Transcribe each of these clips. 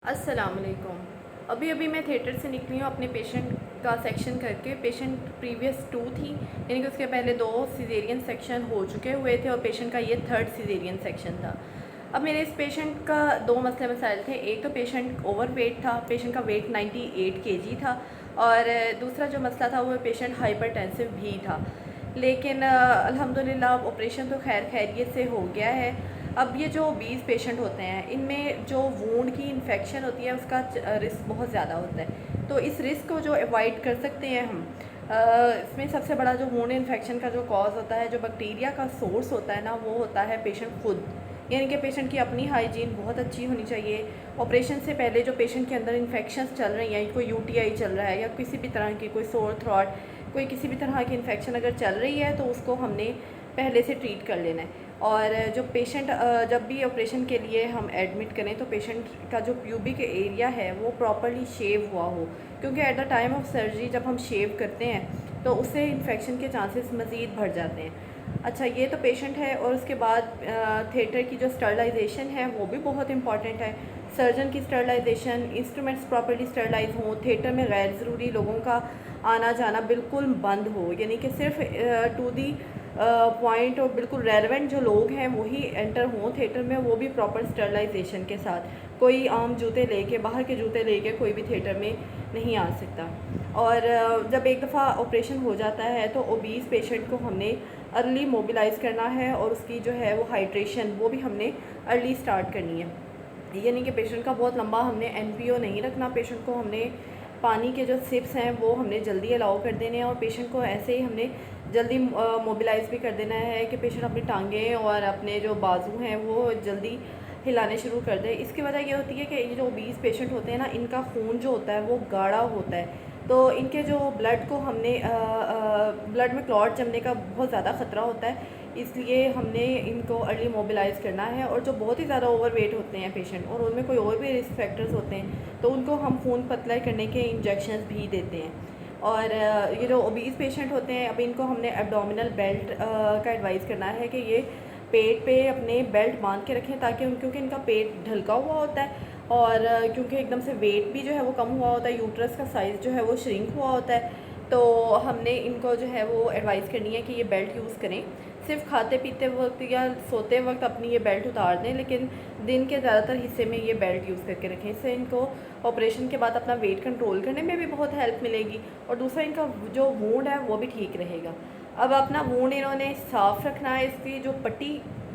अस्सलाम वालेकुम। अभी अभी मैं थिएटर से निकली हूँ अपने पेशेंट का सेक्शन करके। पेशेंट प्रीवियस 2 थी, यानी कि उसके पहले 2 सिजेरियन सेक्शन हो चुके हुए थे और पेशेंट का ये 3rd सिजेरियन सेक्शन था। अब मेरे इस पेशेंट का 2 मसले मसाइल थे। एक तो पेशेंट ओवर वेट था, पेशेंट का वेट 98 केजी था, और दूसरा जो मसला था वो पेशेंट हाइपरटेंसिव भी था। लेकिन अल्हम्दुलिल्लाह ऑपरेशन तो खैर खैरियत से हो गया है। अब ये जो 20 पेशेंट होते हैं, इनमें जो वूंड की इन्फेक्शन होती है उसका रिस्क बहुत ज़्यादा होता है। तो इस रिस्क को जो अवॉइड कर सकते हैं हम, इसमें सबसे बड़ा जो वूंड इन्फेक्शन का जो कॉज होता है, जो बैक्टीरिया का सोर्स होता है ना, वो होता है पेशेंट खुद। यानी कि पेशेंट की अपनी हाइजीन बहुत अच्छी होनी चाहिए। ऑपरेशन से पहले जो पेशेंट के अंदर इन्फेक्शंस चल रही हैं, कोई यूटीआई चल रहा है या किसी भी तरह की कोई सोर थ्रॉट, कोई किसी भी तरह की इन्फेक्शन अगर चल रही है, तो उसको हमने पहले से ट्रीट कर लेना है। और जो पेशेंट जब भी ऑपरेशन के लिए हम एडमिट करें, तो पेशेंट का जो प्यूबिक एरिया है वो प्रॉपर्ली शेव हुआ हो, क्योंकि at the time of surgery जब हम शेव करते हैं तो उससे इन्फेक्शन के चांसेस मज़ीद बढ़ जाते हैं। अच्छा, ये तो पेशेंट है। और उसके बाद थिएटर की जो स्टरलाइजेशन है वो भी बहुत इंपॉर्टेंट है। सर्जन की स्टरलाइजेशन, इंस्ट्रूमेंट्स प्रॉपर्ली स्टरलाइज हों, थिएटर में गैर ज़रूरी लोगों का आना जाना बिल्कुल बंद हो, यानी कि सिर्फ टू दी पॉइंट और बिल्कुल रेलेवेंट जो लोग हैं वही एंटर हों थिएटर में, वो भी प्रॉपर स्टरलाइजेशन के साथ। कोई आम जूते लेके, बाहर के जूते लेके कोई भी थिएटर में नहीं आ सकता। और जब एक दफ़ा ऑपरेशन हो जाता है तो ओबीस पेशेंट को हमने अर्ली मोबिलाइज़ करना है, और उसकी जो है वो हाइड्रेशन वो भी हमने अर्ली स्टार्ट करनी है। यानी कि पेशेंट का बहुत लंबा हमने एनपीओ नहीं रखना। पेशेंट को हमने पानी के जो सिप्स हैं वो हमने जल्दी अलाउ कर देने हैं, और पेशेंट को ऐसे ही हमने जल्दी मोबिलाइज़ भी कर देना है कि पेशेंट अपनी टांगें और अपने जो बाजू हैं वो जल्दी हिलाने शुरू कर दे। इसकी वजह ये होती है कि ये जो 20 पेशेंट होते हैं ना, इनका खून जो होता है वो गाढ़ा होता है, तो इनके जो ब्लड को हमने ब्लड में क्लॉट जमने का बहुत ज़्यादा ख़तरा होता है, इसलिए हमने इनको अर्ली मोबिलाइज़ करना है। और जो बहुत ही ज़्यादा ओवर वेट होते हैं पेशेंट, और उनमें कोई और भी रिस्क फैक्टर्स होते हैं, तो उनको हम खून पतला करने के इंजेक्शंस भी देते हैं। और ये जो ओबीस पेशेंट होते हैं, अब इनको हमने एब्डोमिनल बेल्ट का एडवाइस करना है कि ये पेट पे अपने बेल्ट बांध के रखें, ताकि क्योंकि इनका पेट ढलका हुआ होता है, और क्योंकि एकदम से वेट भी जो है वो कम हुआ होता है, यूट्रस का साइज़ जो है वो श्रिंक हुआ होता है, तो हमने इनको जो है वो एडवाइस करनी है कि ये बेल्ट यूज़ करें। सिर्फ खाते पीते वक्त या सोते वक्त अपनी ये बेल्ट उतार दें, लेकिन दिन के ज़्यादातर हिस्से में ये बेल्ट यूज़ करके रखें। इससे इनको ऑपरेशन के बाद अपना वेट कंट्रोल करने में भी बहुत हेल्प मिलेगी, और दूसरा इनका जो वूंड है वो भी ठीक रहेगा। अब अपना वूंड इन्होंने साफ़ रखना है। इसकी जो पट्टी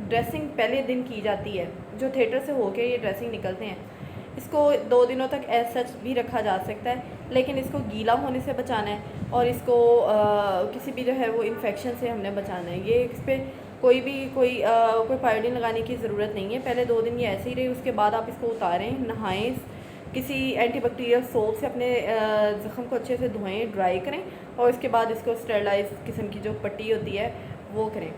ड्रेसिंग पहले दिन की जाती है, जो थिएटर से होके ये ड्रेसिंग निकलते हैं, इसको 2 दिनों तक एज सच भी रखा जा सकता है, लेकिन इसको गीला होने से बचाना है, और इसको किसी भी जो है वो इन्फेक्शन से हमने बचाना है। ये इस पर कोई पायोडीन लगाने की ज़रूरत नहीं है। पहले 2 दिन ये ऐसे ही रहे, उसके बाद आप इसको उतारें, नहाएं, किसी एंटीबैक्टीरियल सोप से अपने ज़ख़म को अच्छे से धोएं, ड्राई करें, और उसके बाद इसको स्टरलाइज किस्म की जो पट्टी होती है वो करें।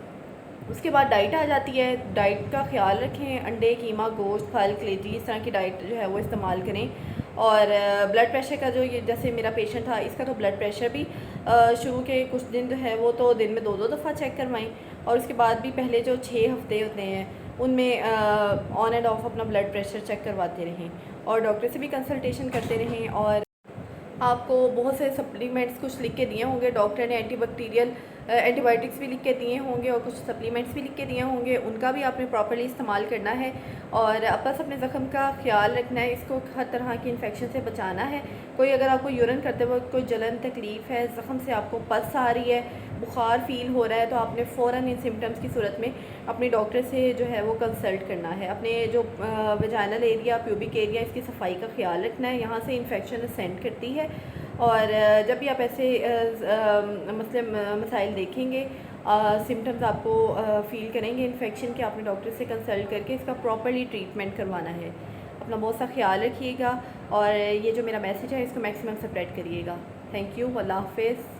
उसके बाद डाइट आ जाती है। डाइट का ख्याल रखें, अंडे, कीमा, गोश्त, फल, कलेजी, इस तरह की डाइट जो है वो इस्तेमाल करें। और ब्लड प्रेशर का जो, ये जैसे मेरा पेशेंट था, इसका तो ब्लड प्रेशर भी शुरू के कुछ दिन जो है वो तो दिन में 2-2 दफ़ा चेक करवाएं, और उसके बाद भी पहले जो 6 हफ़्ते होते हैं उनमें ऑन एंड ऑफ अपना ब्लड प्रेशर चेक करवाते रहें, और डॉक्टर से भी कंसल्टेशन करते रहें। और आपको बहुत से सप्लीमेंट्स कुछ लिख के दिए होंगे डॉक्टर ने, एंटीबायोटिक्स भी लिख के दिए होंगे, और कुछ सप्लीमेंट्स भी लिख के दिए होंगे, उनका भी आपने प्रॉपर्ली इस्तेमाल करना है। और बस अपने ज़ख़म का ख्याल रखना है, इसको हर तरह की इन्फेक्शन से बचाना है। कोई अगर आपको यूरिन करते वक्त कोई जलन, तकलीफ़ है, ज़ख़म से आपको पस आ रही है, बुखार फ़ील हो रहा है, तो आपने फ़ौरन इन सिम्टम्स की सूरत में अपने डॉक्टर से जो है वो कंसल्ट करना है। अपने जो वेजाइनल एरिया, प्यूबिक एरिया, इसकी सफाई का ख्याल रखना है, यहाँ से इन्फेक्शन असेंड करती है। और जब भी आप ऐसे मसले मसाइल देखेंगे, सिम्टम्स आपको फ़ील करेंगे इन्फेक्शन के, आपने डॉक्टर से कंसल्ट करके इसका प्रॉपर्ली ट्रीटमेंट करवाना है। अपना बहुत सा ख्याल रखिएगा, और ये जो मेरा मैसेज है इसको मैक्सिमम स्प्रेड करिएगा। Thank you. अल्लाह हाफ़िज़।